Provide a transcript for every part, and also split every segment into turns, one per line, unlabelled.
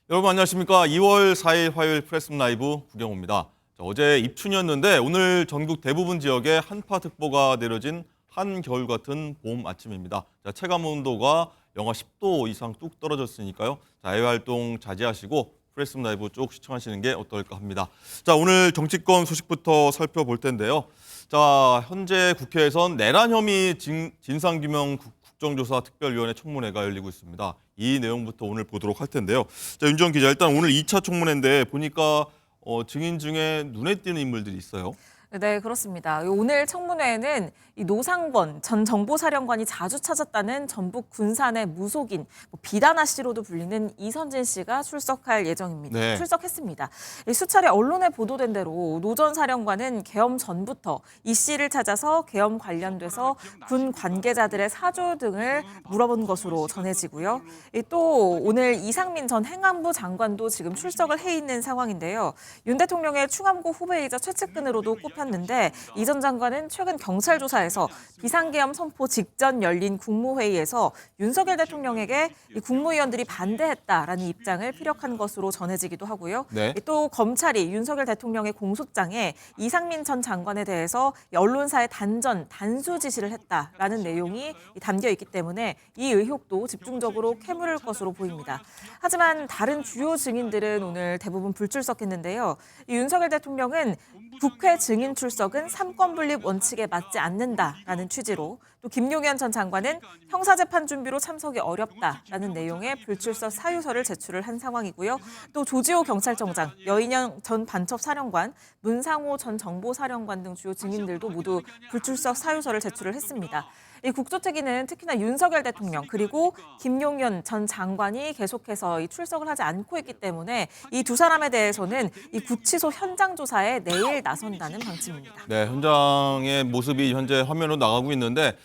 여러분 안녕하십니까? 2월 4일 화요일 프레스룸 라이브 구경호입니다. 어제 입춘이었는데 오늘 전국 대부분 지역에 한파특보가 내려진 한겨울 같은 봄 아침입니다. 체감 온도가 영하 10도 이상 뚝 떨어졌으니까요. 야외 활동 자제하시고 프레스룸 라이브 쭉 시청하시는 게 어떨까 합니다. 오늘 정치권 소식부터 살펴볼 텐데요. 현재 국회에선 내란 혐의 진상규명 국정조사 특별위원회 청문회가 열리고 있습니다. 이 내용부터 오늘 보도록 할 텐데요. 윤지원 기자, 일단 오늘 2차 청문회인데 보니까 증인 중에 눈에 띄는 인물들이 있어요.
네, 그렇습니다. 오늘 청문회에는 이 노상권 전 정보사령관이 자주 찾았다는 전북 군산의 무속인 비단아 씨로도 불리는 이선진 씨가 출석할 예정입니다.
네.
출석했습니다. 수차례 언론에 보도된 대로 노 전 사령관은 계엄 전부터 이 씨를 찾아서 계엄 관련돼서 군 관계자들의 사조 등을 물어본 것으로 전해지고요. 또 오늘 이상민 전 행안부 장관도 지금 출석을 해 있는 상황인데요. 윤 대통령의 충암고 후배이자 최측근으로도 꼽혔는데 이 전 장관은 최근 경찰 조사에서 비상계엄 선포 직전 열린 국무회의에서 윤석열 대통령에게 이 국무위원들이 반대했다라는 입장을 피력한 것으로 전해지기도 하고요.
네.
또 검찰이 윤석열 대통령의 공소장에 이상민 전 장관에 대해서 언론사에 단수 지시를 했다라는 내용이 담겨 있기 때문에 이 의혹도 집중적으로 캐물을 것으로 보입니다. 하지만 다른 주요 증인들은 오늘 대부분 불출석했는데요. 윤석열 대통령은 국회 증인 출석은 삼권분립 원칙에 맞지 않는다라는 취지로, 또 김용현 전 장관은 형사재판 준비로 참석이 어렵다라는 내용의 불출석 사유서를 제출을 한 상황이고요. 또 조지호 경찰청장, 여인영 전 반첩사령관, 문상호 전 정보사령관 등 주요 증인들도 모두 불출석 사유서를 제출을 했습니다. 이 국조특위는 특히나 윤석열 대통령 그리고 김용현 전 장관이 계속해서 이 출석을 하지 않고 있기 때문에 이 두 사람에 대해서는 이 구치소 현장 조사에 내일 나선다는 방침입니다.
네, 현장의 모습이 현재 화면으로 나가고 있는데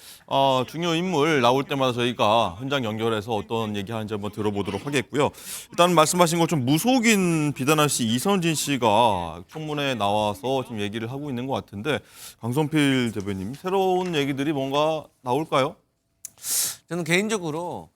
중요 인물 나올 때마다 저희가 현장 연결해서 어떤 얘기하는지 한번 들어보도록 하겠고요. 일단 말씀하신 것처럼 무속인 비단아 씨, 이선진 씨가 청문회에 나와서 지금 얘기를 하고 있는 것 같은데, 강성필 대변인, 새로운 얘기들이 뭔가 나올까요?
저는 개인적으로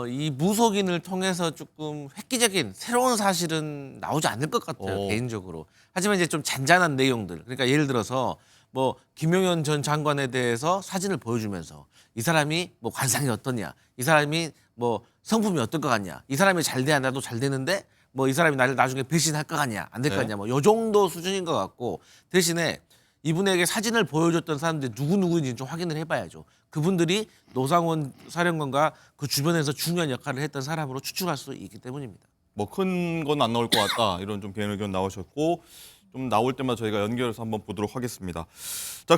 이 무속인을 통해서 조금 획기적인 새로운 사실은 나오지 않을 것 같아요. 개인적으로. 하지만 이제 좀 잔잔한 내용들. 그러니까 예를 들어서 뭐 김용현 전 장관에 대해서 사진을 보여주면서 이 사람이 뭐 관상이 어떠냐, 이 사람이 뭐 성품이 어떨 것 같냐, 이 사람이 잘 돼야 나도 잘 되는데 뭐 이 사람이 나를 나중에 배신할 것 같냐, 안 될 것 같냐, 뭐 요 정도 수준인 것 같고, 대신에 이분에게 사진을 보여줬던 사람들이 누구인지 좀 확인을 해봐야죠. 그분들이 노상원 사령관과 그 주변에서 중요한 역할을 했던 사람으로 추측할 수 있기 때문입니다.
뭐 큰 건 안 나올 것 같다, 이런 좀 개인 의견 나오셨고, 좀 나올 때마다 저희가 연결해서 한번 보도록 하겠습니다.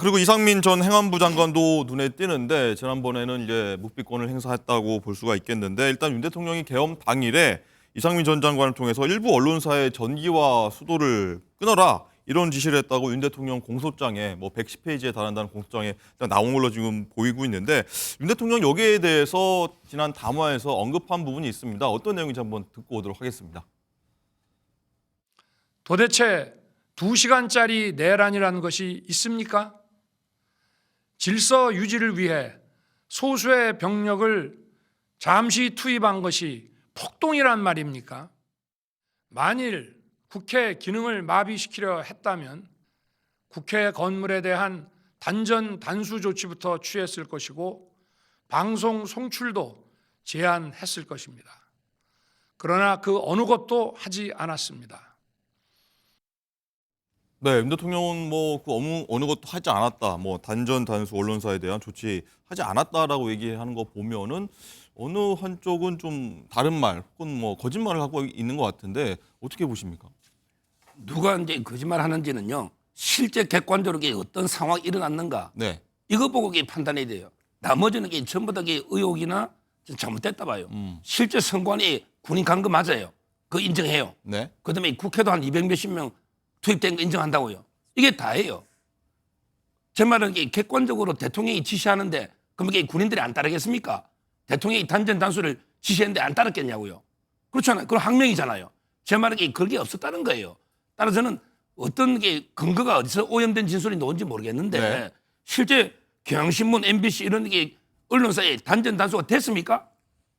그리고 이상민 전 행안부 장관도 눈에 띄는데, 지난번에는 이제 묵비권을 행사했다고 볼 수가 있겠는데, 일단 윤 대통령이 계엄 당일에 이상민 전 장관을 통해서 일부 언론사의 전기와 수도를 끊어라, 이런 지시를 했다고 윤 대통령 공소장에 110페이지에 달한다는 공소장에 나온 걸로 지금 보이고 있는데, 윤 대통령 여기에 대해서 지난 담화에서 언급한 부분이 있습니다. 어떤 내용인지 한번 듣고 오도록 하겠습니다.
도대체 2시간짜리 내란이라는 것이 있습니까? 질서 유지를 위해 소수의 병력을 잠시 투입한 것이 폭동이란 말입니까? 만일 국회 기능을 마비시키려 했다면 국회 건물에 대한 단수 조치부터 취했을 것이고 방송 송출도 제한했을 것입니다. 그러나 그 어느 것도 하지 않았습니다.
네, 윤 대통령은 그 어느 것도 하지 않았다, 단수 언론사에 대한 조치 하지 않았다라고 얘기하는 거 보면은 어느 한쪽은 좀 다른 말 혹은 거짓말을 하고 있는 것 같은데, 어떻게 보십니까?
누가 이제 거짓말 하는지는요, 실제 객관적으로 어떤 상황이 일어났는가,
네.
이거 보고 판단해야 돼요. 나머지는 전부 다 의혹이나 잘못됐다 봐요. 실제 선관위 군인 간 거 맞아요. 그거 인정해요.
네.
그다음에 국회도 한 200몇십 명 투입된 거 인정한다고요. 이게 다예요. 제 말은 객관적으로 대통령이 지시하는데 그럼 군인들이 안 따르겠습니까? 대통령이 단수를 지시했는데 안 따랐겠냐고요. 그렇잖아요. 그건 항명이잖아요. 제 말은 그게 없었다는 거예요. 따라서 저는 어떤 근거가 어디서 오염된 진술이 나온지 모르겠는데,
네.
실제 경향신문, MBC 이런 언론사에 단수가 됐습니까?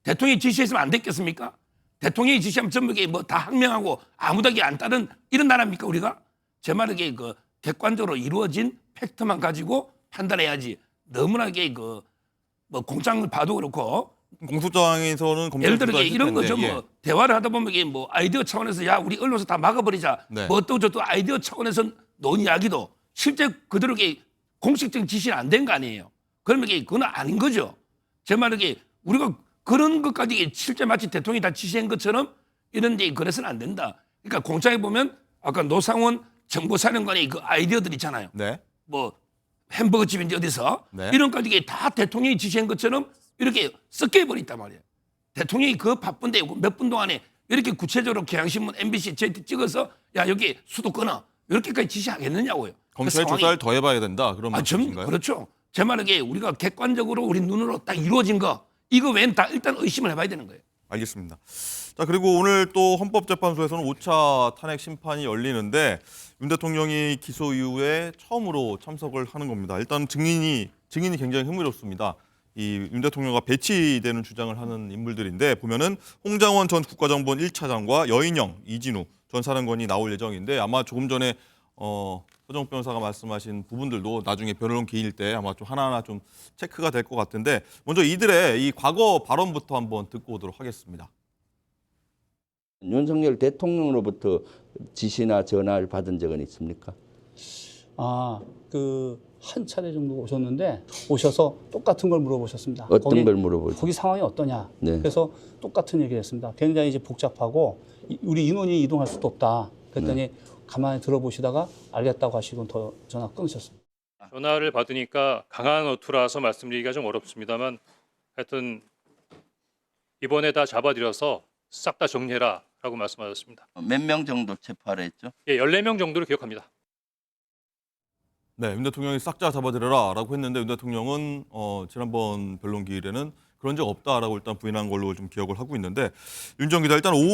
대통령이 지시했으면 안 됐겠습니까? 대통령이 지시하면 전부 뭐다 항명하고 아무도 안 따른 이런 나라입니까 우리가? 제 말은 그 객관적으로 이루어진 팩트만 가지고 판단해야지. 너무나 뭐 공장을 봐도 그렇고
공소장에서는 검찰
예를 들어
조사했을
이런
텐데,
거죠.
예.
뭐 대화를 하다 보면 이게 뭐 아이디어 차원에서 야 우리 언론사 다 막아버리자.
네.
뭐 어떠저떠 아이디어 차원에서 놓은 이야기도 실제 그대로 공식적인 지시는 안 된 거 아니에요. 그러면 그건 아닌 거죠. 제 말은 우리가 그런 것까지 실제 마치 대통령이 다 지시한 것처럼 이런 데 그래서는 안 된다. 그러니까 공장에 보면 아까 노상원 정보사령관의 그 아이디어들 있잖아요.
네.
뭐 햄버거 집인지 어디서
네.
이런 까지 다 대통령이 지시한 것처럼 이렇게 섞여 버렸단 말이에요. 대통령이 그 바쁜데 몇 분 동안에 이렇게 구체적으로 경향신문, MBC, JT 찍어서 야 여기 수도 끊어 이렇게까지 지시하겠느냐고요.
검찰
그 상황이-
조사를 더 해봐야 된다. 그런 말씀이신가요?
그렇죠. 제 말은 우리가 객관적으로 우리 눈으로 딱 이루어진 거 이거 외엔 다 일단 의심을 해봐야 되는 거예요.
알겠습니다. 자, 그리고 오늘 또 헌법재판소에서는 5차 탄핵 심판이 열리는데 윤 대통령이 기소 이후에 처음으로 참석을 하는 겁니다. 일단 증인이 굉장히 흥미롭습니다. 이 윤 대통령과 배치되는 주장을 하는 인물들인데 보면은 홍장원 전 국가정보원 1차장과 여인영, 이진우 전 사령관이 나올 예정인데 아마 조금 전에 허정욱 변호사가 말씀하신 부분들도 나중에 변론 기일 때 아마 좀 하나하나 좀 체크가 될 것 같은데 먼저 이들의 이 과거 발언부터 한번 듣고 오도록 하겠습니다.
윤석열 대통령으로부터 지시나 전화를 받은 적은 있습니까?
한 차례 정도 오셨는데 오셔서 똑같은 걸 물어보셨습니다.
어떤 걸 물어보죠?
거기 상황이 어떠냐.
네.
그래서 똑같은 얘기를 했습니다. 굉장히 이제 복잡하고 우리 인원이 이동할 수도 없다. 그랬더니 가만히 들어보시다가 알겠다고 하시고 더 전화 끊으셨습니다.
전화를 받으니까 강한 어투라서 말씀드리기가 좀 어렵습니다만 하여튼 이번에 다 잡아들여서 싹 다 정리해라 라고 말씀하셨습니다.
몇 명 정도 체포하라 했죠?
예, 14명 정도로 기억합니다.
네, 윤 대통령이 싹 다 잡아들여라라고 했는데 윤 대통령은 지난번 변론 기일에는 그런 적 없다라고 일단 부인한 걸로 좀 기억을 하고 있는데 윤정 기자 일단 오늘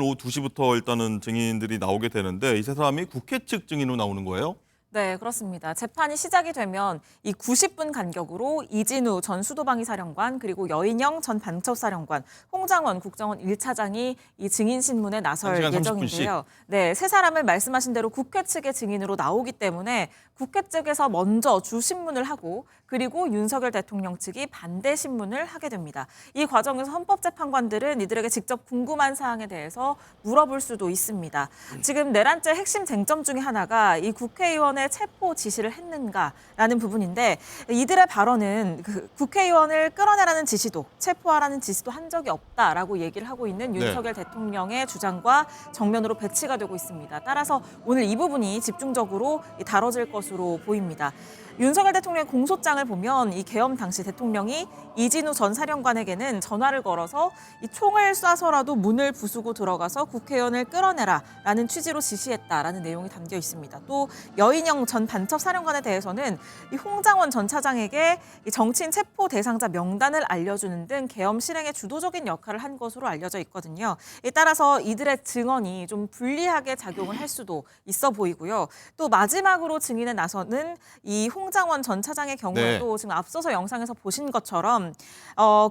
오후 2시부터 일단은 증인들이 나오게 되는데 이 세 사람이 국회 측 증인으로 나오는 거예요?
네, 그렇습니다. 재판이 시작이 되면 이 90분 간격으로 이진우 전 수도방위 사령관 그리고 여인영 전 반첩사령관, 홍장원 국정원 1차장이 이 증인 신문에 나설
1시간 30분씩.
예정인데요. 네, 세 사람을 말씀하신 대로 국회 측의 증인으로 나오기 때문에 국회 측에서 먼저 주신문을 하고 그리고 윤석열 대통령 측이 반대 신문을 하게 됩니다. 이 과정에서 헌법재판관들은 이들에게 직접 궁금한 사항에 대해서 물어볼 수도 있습니다. 지금 내란죄 핵심 쟁점 중에 하나가 이 국회의원의 체포 지시를 했는가라는 부분인데 이들의 발언은 그 국회의원을 끌어내라는 지시도 체포하라는 지시도 한 적이 없다라고 얘기를 하고 있는 윤석열 대통령의 주장과 정면으로 배치가 되고 있습니다. 따라서 오늘 이 부분이 집중적으로 다뤄질 것으로 보입니다. 윤석열 대통령의 공소장을 보면 이 계엄 당시 대통령이 이진우 전 사령관에게는 전화를 걸어서 이 총을 쏴서라도 문을 부수고 들어가서 국회의원을 끌어내라라는 취지로 지시했다라는 내용이 담겨 있습니다. 또 여인영 전 반첩 사령관에 대해서는 이 홍장원 전 차장에게 이 정치인 체포 대상자 명단을 알려주는 등 계엄 실행에 주도적인 역할을 한 것으로 알려져 있거든요. 따라서 이들의 증언이 좀 불리하게 작용을 할 수도 있어 보이고요. 또 마지막으로 증인에 나서는 이 홍장원 전 차장의 경우에도 지금 앞서서 영상에서 보신 것처럼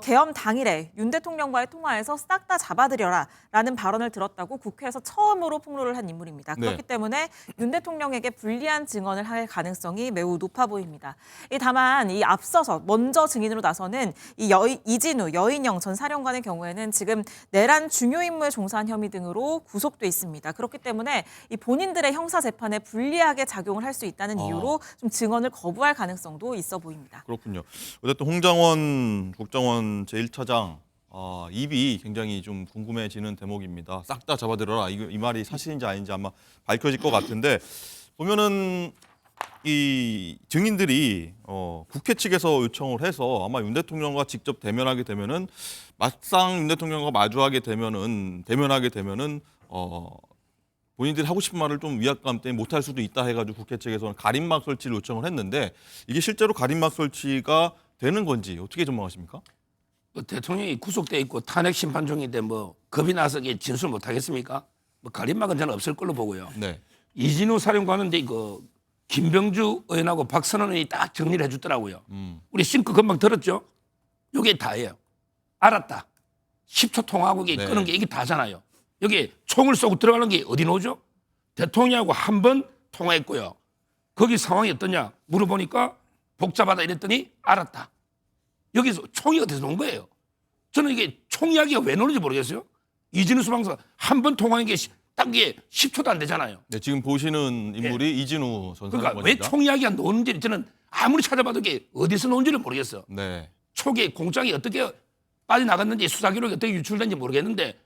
계엄 당일에 윤 대통령과의 통화에서 싹 다 잡아들여라라는 발언을 들었다고 국회에서 처음으로 폭로를 한 인물입니다. 그렇기 때문에 윤 대통령에게 불리한 증언을 할 가능성이 매우 높아 보입니다. 다만 이 앞서서 먼저 증인으로 나서는 이진우, 여인영 전 사령관의 경우에는 지금 내란 중요 임무에 종사한 혐의 등으로 구속돼 있습니다. 그렇기 때문에 이 본인들의 형사 재판에 불리하게 작용을 할 수 있다는 이유로 좀 증언을 거부할 가능성도 있어 보입니다.
그렇군요. 어쨌든 홍장원 국정원 제1차장 입이 굉장히 좀 궁금해지는 대목입니다. 싹 다 잡아들여라. 이 말이 사실인지 아닌지 아마 밝혀질 것 같은데 보면은 이 증인들이 국회 측에서 요청을 해서 아마 윤 대통령과 직접 대면하게 되면은 막상 윤 대통령과 대면하게 되면은 본인들이 하고 싶은 말을 좀 위압감 때문에 못할 수도 있다 해가지고 국회 측에서는 가림막 설치를 요청을 했는데 이게 실제로 가림막 설치가 되는 건지 어떻게 전망하십니까?
대통령이 구속돼 있고 탄핵 심판 중인데 뭐 겁이 나서 진술 못 하겠습니까? 뭐 가림막은 저는 없을 걸로 보고요.
네.
이진우 사령관은 김병주 의원하고 박선원 의원이 딱 정리를 해주더라고요. 우리 싱크 금방 들었죠? 이게 다예요. 알았다. 10초 통화하고 이게
네.
끄는 게 이게 다잖아요. 여기 총을 쏘고 들어가는 게 어디 나오죠? 대통령하고 한 번 통화했고요. 거기 상황이 어떠냐 물어보니까 복잡하다 이랬더니 알았다. 여기서 총이 어디서 나온 거예요? 저는 이게 총 이야기가 왜 나오는지 모르겠어요. 이진우 수방사 한 번 통화한 게 딱 이게 10초도 안 되잖아요.
네, 지금 보시는 인물이 이진우 전
그러니까 왜
사령관입니다.
총 이야기가 나오는지 저는 아무리 찾아봐도 이게 어디서 나온지를 모르겠어요.
네.
초기에 공장이 어떻게 빠져나갔는지 수사 기록이 어떻게 유출된지 모르겠는데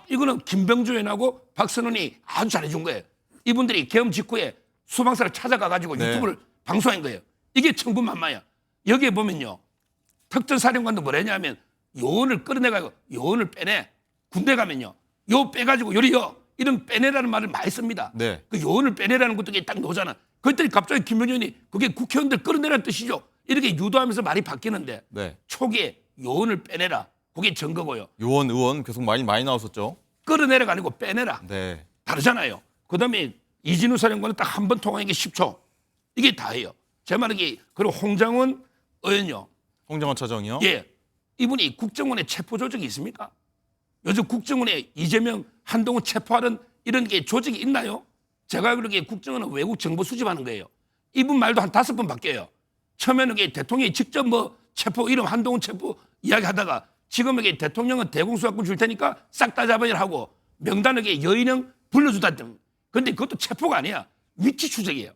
이거는 김병주 의원하고 박선원이 아주 잘해준 거예요. 이분들이 계엄 직후에 수방사를 찾아가가지고
네.
유튜브를 방송한 거예요. 이게 천군만마야. 여기에 보면요. 특전사령관도 뭐라 했냐면 요원을 끌어내가지고 요원을 빼내. 군대 가면요. 요 빼가지고 요리요. 이런 빼내라는 말을 많이 씁니다.
네.
그 요원을 빼내라는 것도 딱 나오잖아. 그랬더니 갑자기 김병주 의원이 그게 국회의원들 끌어내라는 뜻이죠. 이렇게 유도하면서 말이 바뀌는데
네.
초기에 요원을 빼내라. 그게 증거고요.
요원 의원 계속 많이 나왔었죠.
끌어내라가 아니고 빼내라.
네.
다르잖아요. 그다음에 이진우 사령관은 딱 한 번 통화한 게 10초. 이게 다예요. 제 말은 이게 그리고 홍장원 의원요.
홍정원 차장이요.
예. 이분이 국정원에 체포 조직이 있습니까? 요즘 국정원에 이재명, 한동훈 체포하는 이런 게 조직이 있나요? 제가 알기로 국정원은 외국 정보 수집하는 거예요. 이분 말도 한 5번 바뀌어요. 처음에는 이게 대통령이 직접 뭐 체포 이름 한동훈 체포 이야기하다가 지금 이게 대통령은 대공수사권 줄 테니까 싹 다 잡아야 하고 명단에게 여인형 불러주다 등. 그런데 그것도 체포가 아니야. 위치 추적이에요.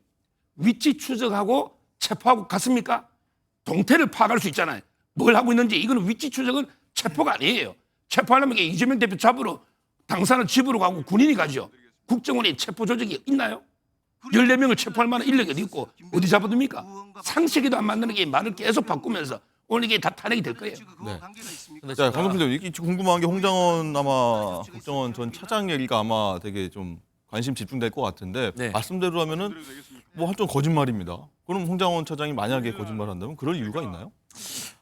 위치 추적하고 체포하고 같습니까? 동태를 파악할 수 있잖아요. 뭘 하고 있는지 이거는 위치 추적은 체포가 아니에요. 체포하려면 이게 이재명 대표 잡으러 당사는 집으로 가고 군인이 가죠. 국정원에 체포 조직이 있나요? 14명을 체포할 만한 인력이 어디 있고 어디 잡아둡니까? 상식에도 안 맞는 게 말을 계속 바꾸면서 오늘 이게 다 탄핵이 될 거예요.
네. 자, 강성필 대표, 궁금한 게 홍장원 아마 국정원 전 차장 얘기가 아마 되게 좀 관심 집중될 것 같은데
네.
말씀대로 하면은 뭐 한쪽 거짓말입니다. 그럼 홍장원 차장이 만약에 거짓말한다면 그럴 이유가 있나요?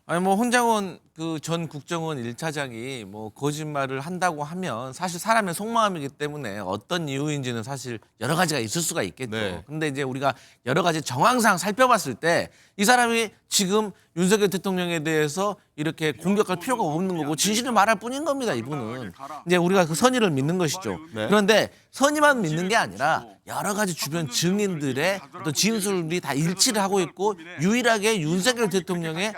아니 뭐 홍장원 그 전 국정원 1차장이 뭐 거짓말을 한다고 하면 사실 사람의 속마음이기 때문에 어떤 이유인지는 사실 여러 가지가 있을 수가 있겠죠.
네.
근데 이제 우리가 여러 가지 정황상 살펴봤을 때 이 사람이 지금 윤석열 대통령에 대해서 이렇게 공격할 필요가 없는 거고 진실을 말할 뿐인 겁니다. 이분은 이제 우리가 그 선의를 믿는 것이죠.
네.
그런데 선의만 믿는 게 아니라 여러 가지 주변 증인들의 어떤 진술이 다 일치를 하고 있고 유일하게 윤석열 대통령의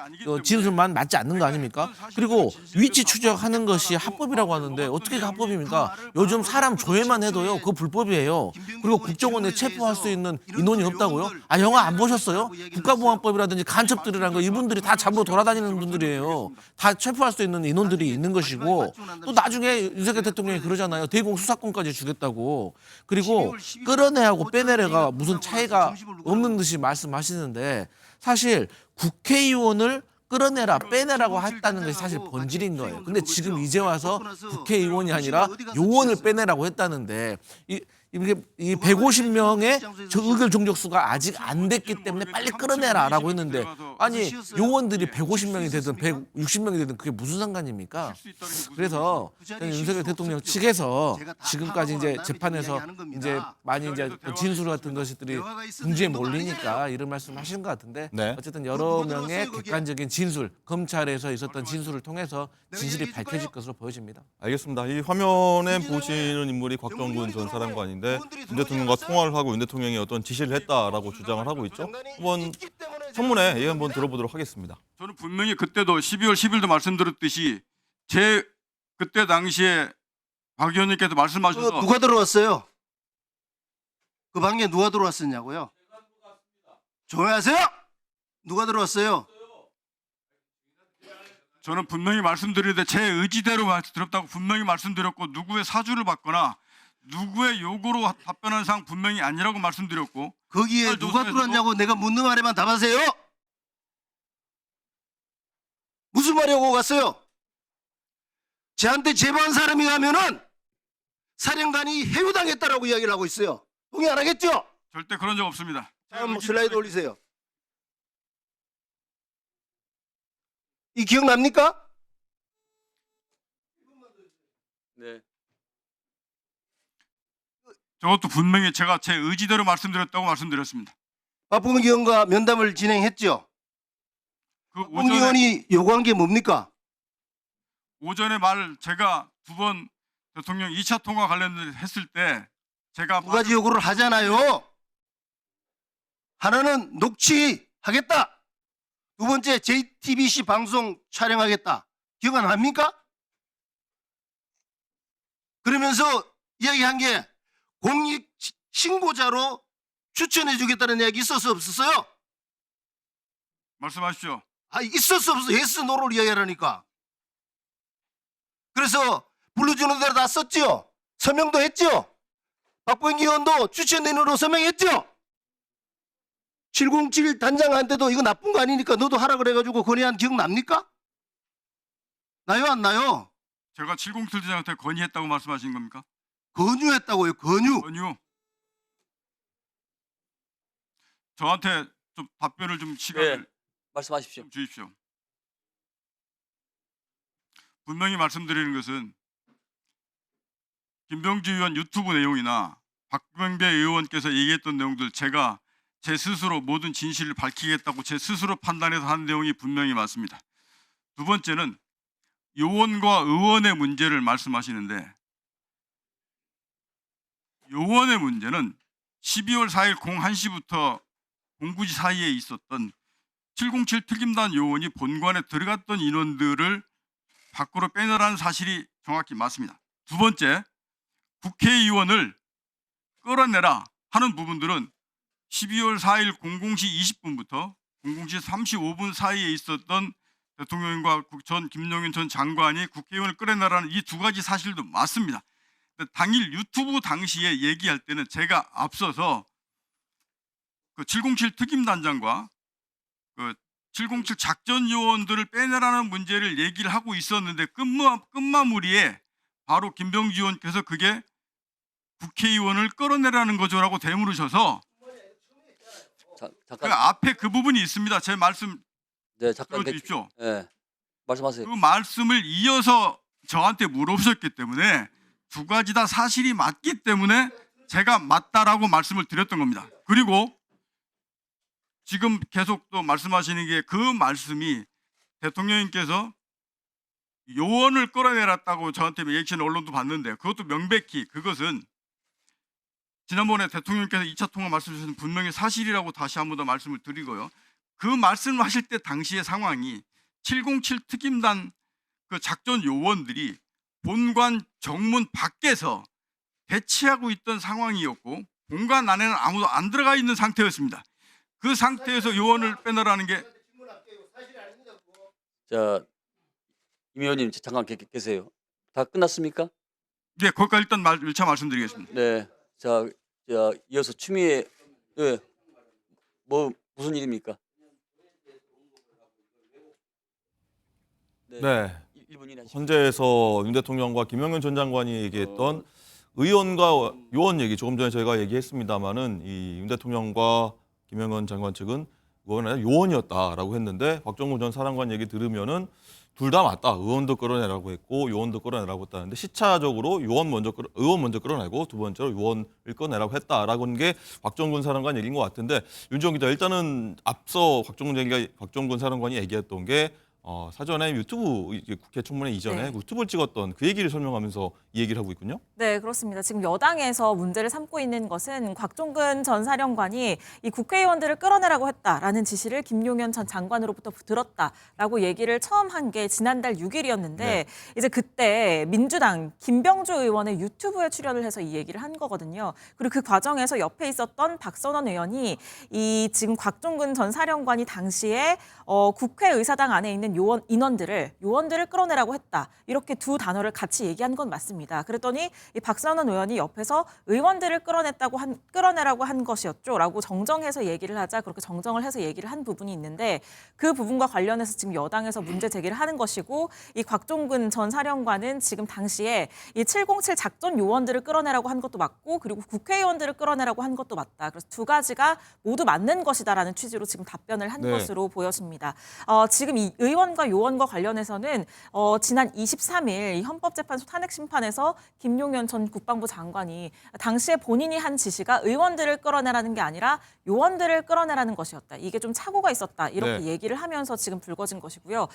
진술만 맞지 않는 거 아닙니까? 그리고 위치 추적하는 것이 합법이라고 하는데 어떻게 합법입니까? 요즘 사람 조회만 해도요 그거 불법이에요. 그리고 국정원에 체포할 수 있는 인원이 없다고요? 아 영화 안 보셨어요? 국가보안법이라든지 간첩들이라는 거 이분들이 다 잡으러 돌아다니는 분들이에요. 다 체포할 수 있는 인원들이 있는 것이고 또 나중에 윤석열 대통령이 그러잖아요. 대공 수사권까지 주겠다고. 그리고 끌어내하고 빼내려가 무슨 차이가 없는 듯이 말씀하시는데 사실 국회의원을 끌어내라 빼내라고 했다는 것이 사실 본질인 거예요. 근데 지금 이제 와서 국회의원이 아니라 요원을 빼내라고 했다는데 이게 이 150명의 저 의결 종족수가 아직 안 됐기 때문에 빨리 끌어내라라고 했는데 아니 요원들이 150명이 되든 160명이 되든 그게 무슨 상관입니까? 그래서 저는 윤석열 대통령 측에서 지금까지 이제 재판에서 이제 많이 이제 진술 같은 것들이 궁지에 몰리니까 이런 말씀하시는 것 같은데
네.
어쨌든 여러 명의 객관적인 진술, 검찰에서 있었던 진술을 통해서 진실이 밝혀질 것으로 보여집니다.
알겠습니다. 이 화면에 보시는 인물이 곽정근 전 사령관인데 윤 대통령과 통화를 하고 윤 대통령이 어떤 지시를 했다라고 주장을 하고 있죠. 한번 청문회 얘기 한번 들어보도록 하겠습니다.
저는 분명히 그때도 12월 10일도 말씀드렸듯이 그때 당시에 박 의원님께서 말씀하셔서
누가 들어왔어요? 그 방에 누가 들어왔었냐고요? 조용하세요. 누가 들어왔어요?
저는 분명히 말씀드리는데 제 의지대로 들었다고 분명히 말씀드렸고 누구의 사주를 받거나 누구의 요구로 답변한 사항 분명히 아니라고 말씀드렸고
거기에 누가 들어왔냐고 내가 묻는 말에만 답하세요. 무슨 말이라고 갔어요? 저한테 제보한 사람이 가면은 사령관이 해유당했다라고 이야기를 하고 있어요. 동의 안 하겠죠?
절대 그런 적 없습니다.
다음 슬라이드 올리세요. 이 기억납니까?
네. 저것도 분명히 제가 제 의지대로 말씀드렸다고 말씀드렸습니다.
박봉기 의원과 면담을 진행했죠.
그
박봉기 의원이 요구한 게 뭡니까?
오전에 제가 2번 대통령 2차 통화 관련해서 했을 때 제가
두 가지 요구를 하잖아요. 하나는 녹취하겠다. 두 번째 JTBC 방송 촬영하겠다. 기억 안 납니까? 그러면서 이야기한 게 공익 신고자로 추천해 주겠다는 이야기 있었어 없었어요?
말씀하십시오.
있었어 없었어? 예스 노를 이야기하라니까. 그래서 불러주는 대로 다 썼죠. 서명도 했죠. 박병기 의원도 추천인으로 서명했죠. 707 단장한테도 이거 나쁜 거 아니니까 너도 하라 그래가지고 건의한 기억 납니까? 나요 안 나요?
제가 707 대장한테 건의했다고 말씀하신 겁니까?
건유했다고요. 건유.
건의요. 저한테 좀 답변을 좀 시간을
말씀하십시오.
좀 주십시오. 분명히 말씀드리는 것은 김병주 의원 유튜브 내용이나 박병배 의원께서 얘기했던 내용들 제가 제 스스로 모든 진실을 밝히겠다고 제 스스로 판단해서 한 내용이 분명히 맞습니다. 두 번째는 요원과 의원의 문제를 말씀하시는데 요원의 문제는 12월 4일 01시부터 09시 사이에 있었던 707 특임단 요원이 본관에 들어갔던 인원들을 밖으로 빼내라는 사실이 정확히 맞습니다. 두 번째, 국회의원을 끌어내라 하는 부분들은 12월 4일 00시 20분부터 00시 35분 사이에 있었던 대통령과 전 김용현 전 장관이 국회의원을 끌어내라는 이 두 가지 사실도 맞습니다. 당일 유튜브 당시에 얘기할 때는 제가 앞서서 그 707 특임단장과 그 707 작전 요원들을 빼내라는 문제를 얘기를 하고 있었는데 끝마무리에 바로 김병주 의원께서 그게 국회의원을 끌어내라는 거죠라고 되물으셔서 그
잠깐.
앞에 그 부분이 있습니다. 제 말씀
네, 잠깐.
들어주십시오.
네, 말씀하세요.
그 말씀을 이어서 저한테 물어보셨기 때문에 두 가지 다 사실이 맞기 때문에 제가 맞다라고 말씀을 드렸던 겁니다. 그리고 지금 계속 또 말씀하시는 게 그 말씀이 대통령님께서 요원을 끌어내렸다고 저한테 얘기하시는 언론도 봤는데 그것도 명백히 그것은 지난번에 대통령님께서 2차 통화 말씀 주신 분명히 사실이라고 다시 한 번 더 말씀을 드리고요. 그 말씀을 하실 때 당시의 상황이 707 특임단 그 작전 요원들이 본관 정문 밖에서 대치하고 있던 상황이었고 본관 안에는 아무도 안 들어가 있는 상태였습니다. 그 상태에서 요원을 빼내라는 게
자, 임 의원님 잠깐 계세요. 다 끝났습니까?
네, 거기까지 일단 1차 말씀드리겠습니다.
네. 자, 이어서 추미애 무슨 일입니까?
네.
1분이나
헌재에서 윤 대통령과 김영현 전 장관이 얘기했던 의원과 요원 얘기 조금 전에 저희가 얘기했습니다마는 이 윤 대통령과 김영현 장관 측은 그거는 아니라 요원이었다라고 했는데 박정훈 전 사령관 얘기 들으면은 둘 다 맞다. 의원도 끌어내라고 했고 요원도 끌어내라고 했다는데 시차적으로 의원 먼저 끌어내고 두 번째로 요원을 끌어내라고 했다라고 하는 게 박정훈 사령관 얘기인 것 같은데 윤지원 기자 일단은 앞서 박정훈 사령관이 얘기했던 게 사전에 유튜브 국회 청문회 이전에
네.
유튜브를 찍었던 그 얘기를 설명하면서 이 얘기를 하고 있군요.
네, 그렇습니다. 지금 여당에서 문제를 삼고 있는 것은 곽종근 전 사령관이 이 국회의원들을 끌어내라고 했다라는 지시를 김용현 전 장관으로부터 들었다라고 얘기를 처음 한 게 지난달 6일이었는데
네.
이제 그때 민주당 김병주 의원의 유튜브에 출연을 해서 이 얘기를 한 거거든요. 그리고 그 과정에서 옆에 있었던 박선원 의원이 이 지금 곽종근 전 사령관이 당시에 국회의사당 안에 있는 요원들을 끌어내라고 했다. 이렇게 두 단어를 같이 얘기한 건 맞습니다. 그랬더니 이 박선원 의원이 옆에서 의원들을 끌어내라고 한 것이었죠라고 정정해서 얘기를 하자 그렇게 정정을 해서 얘기를 한 부분이 있는데 그 부분과 관련해서 지금 여당에서 문제 제기를 하는 것이고 이 곽종근 전 사령관은 지금 당시에 이 707 작전 요원들을 끌어내라고 한 것도 맞고 그리고 국회의원들을 끌어내라고 한 것도 맞다. 그래서 두 가지가 모두 맞는 것이다라는 취지로 지금 답변을 한
네.
것으로 보여집니다. 지금 이 의원 의원과 요원과 관련해서는 지난 23일 이 헌법재판소 탄핵 심판에서 김용현 전 국방부 장관이 당시에 본인이 한 지시가 의원들을 끌어내라는 게 아니라 요원들을 끌어내라는 것이었다. 이게 좀 착오가 있었다. 이렇게
네.
얘기를 하면서 지금 불거진 것이고요.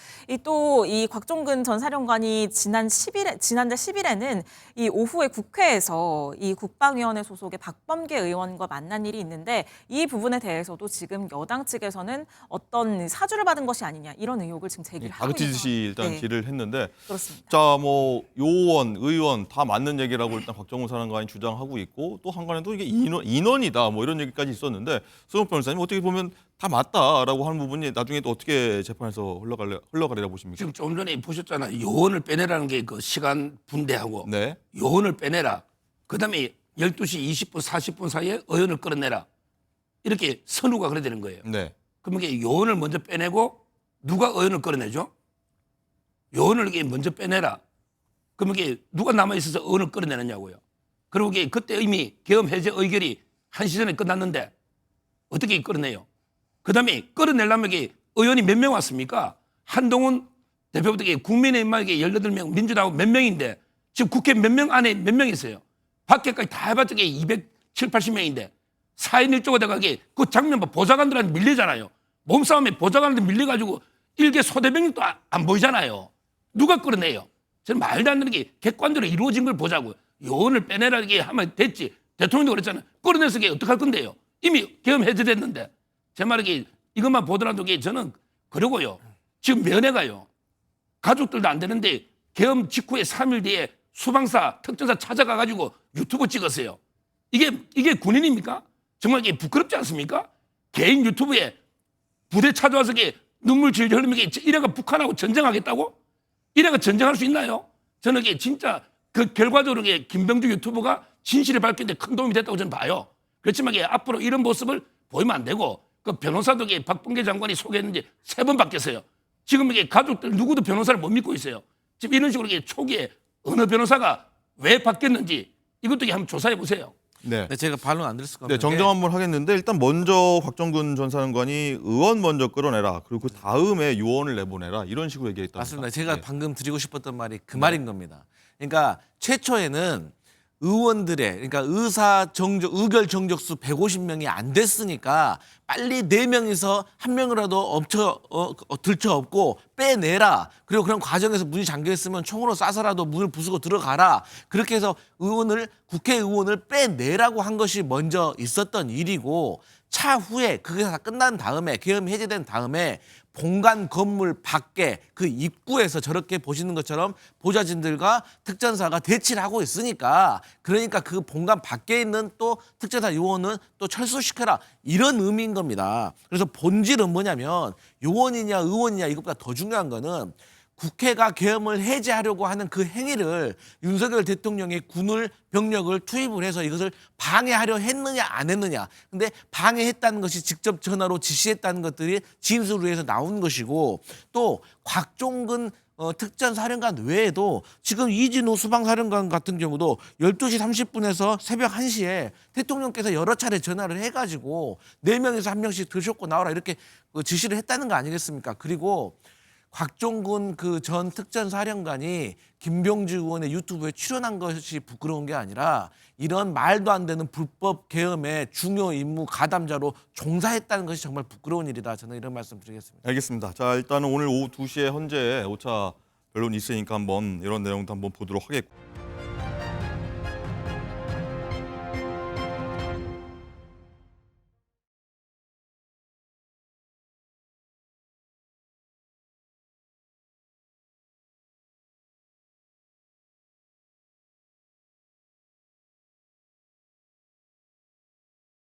또 이 곽종근 전 사령관이 지난달 10일에는 이 오후에 국회에서 이 국방위원회 소속의 박범계 의원과 만난 일이 있는데 이 부분에 대해서도 지금 여당 측에서는 어떤 사주를 받은 것이 아니냐 이런 의혹을 지금 제기를 하고 있는
다그치듯이
상황입니다.
일단
네,
딜을 했는데
그렇습니다.
자, 뭐 요원, 의원 다 맞는 얘기라고 일단 곽정훈 사령관이 주장하고 있고 또 한간에도 이게 인원이다 뭐 이런 얘기까지 있었는데 수석 변호사님 어떻게 보면 다 맞다라고 하는 부분이 나중에 또 어떻게 재판에서 흘러가리라 보십니까?
지금 좀 전에 보셨잖아요. 요원을 빼내라는 게 그 시간 분대하고
네.
요원을 빼내라. 그다음에 12시 20분 40분 사이에 의원을 끌어내라. 이렇게 선우가 그래 되는 거예요.
네.
그러면 이게 요원을 먼저 빼내고 누가 의원을 끌어내죠? 요원을 이게 먼저 빼내라. 그러면 이게 누가 남아 있어서 의원을 끌어내느냐고요. 그리고 이게 그때 이미 계엄 해제 의결이 1시 전에 끝났는데 어떻게 끌어내요? 그다음에 끌어내려면 이게 의원이 몇 명 왔습니까? 한동훈 대표부터 국민의힘만 이게 18명, 민주당하고 몇 명인데 지금 국회 몇 명 안에 몇 명 있어요? 밖에까지 다 해봤자 이게 270, 80명인데 4인 1조가 돼가게 그 장면 봐. 보좌관들한테 밀리잖아요. 몸싸움에 보좌관한테 밀려가지고 일개 소대병력도 안 보이잖아요. 누가 끌어내요? 저는 말도 안 되는 게 객관적으로 이루어진 걸 보자고요. 요원을 빼내라 이게 하면 됐지. 대통령도 그랬잖아요. 끌어내서 이게 어떡할 건데요? 이미 계엄 해제됐는데. 제 말이 이것만 보더라도 이게 저는 그러고요. 지금 면회가요. 가족들도 안 되는데 계엄 직후에 3일 뒤에 수방사, 특전사 찾아가가지고 유튜브 찍었어요. 이게 군인입니까? 정말 이게 부끄럽지 않습니까? 개인 유튜브에 부대 찾아와서 이게 눈물 질질 흘리면 이래가 북한하고 전쟁하겠다고? 이래가 전쟁할 수 있나요? 저는 이게 진짜 그 결과적으로 이게 김병주 유튜브가 진실을 밝히는데 큰 도움이 됐다고 저는 봐요. 그렇지만 이게 앞으로 이런 모습을 보이면 안 되고 그 변호사도 이게 박범계 장관이 소개했는지 3번 바뀌었어요. 지금 이게 가족들 누구도 변호사를 못 믿고 있어요. 지금 이런 식으로 이게 초기에 어느 변호사가 왜 바뀌었는지 이것도 한번 조사해 보세요.
네.
네, 제가 반론 안 드릴 수가
네,
없는
정정 한번 하겠는데 일단 먼저 곽정근 전 사령관이 의원 먼저 끌어내라. 그리고 그 다음에 요원을 내보내라. 이런 식으로 얘기했다.
맞습니다. 제가
네.
방금 드리고 싶었던 말이 그 말인 겁니다. 그러니까 최초에는 의원들의 그러니까 의결 정적수 150명이 안 됐으니까 빨리 4명이서 1명이라도 들쳐업고 빼내라. 그리고 그런 과정에서 문이 잠겨 있으면 총으로 쏴서라도 문을 부수고 들어가라. 그렇게 해서 국회의원을 빼내라고 한 것이 먼저 있었던 일이고 차후에 그게 다 끝난 다음에 계엄이 해제된 다음에 본관 건물 밖에 그 입구에서 저렇게 보시는 것처럼 보좌진들과 특전사가 대치를 하고 있으니까 그러니까 그 본관 밖에 있는 또 특전사 요원은 또 철수시켜라 이런 의미인 겁니다. 그래서 본질은 뭐냐면 요원이냐 의원이냐 이것보다 더 중요한 거는 국회가 계엄을 해제하려고 하는 그 행위를 윤석열 대통령이 군을 병력을 투입을 해서 이것을 방해하려 했느냐 안 했느냐. 근데 방해했다는 것이 직접 전화로 지시했다는 것들이 진술로 해서 나온 것이고 또 곽종근 특전사령관 외에도 지금 이진우 수방사령관 같은 경우도 12시 30분에서 새벽 1시에 대통령께서 여러 차례 전화를 해가지고 4명에서 1명씩 드셨고 나오라 이렇게 지시를 했다는 거 아니겠습니까? 그리고 곽종근 그 전 특전사령관이 김병주 의원의 유튜브에 출연한 것이 부끄러운 게 아니라 이런 말도 안 되는 불법 계엄의 중요 임무 가담자로 종사했다는 것이 정말 부끄러운 일이다. 저는 이런 말씀 드리겠습니다.
알겠습니다. 자, 일단은 오늘 오후 2시에 헌재에 5차 변론이 있으니까 한번 이런 내용도 한번 보도록 하겠고.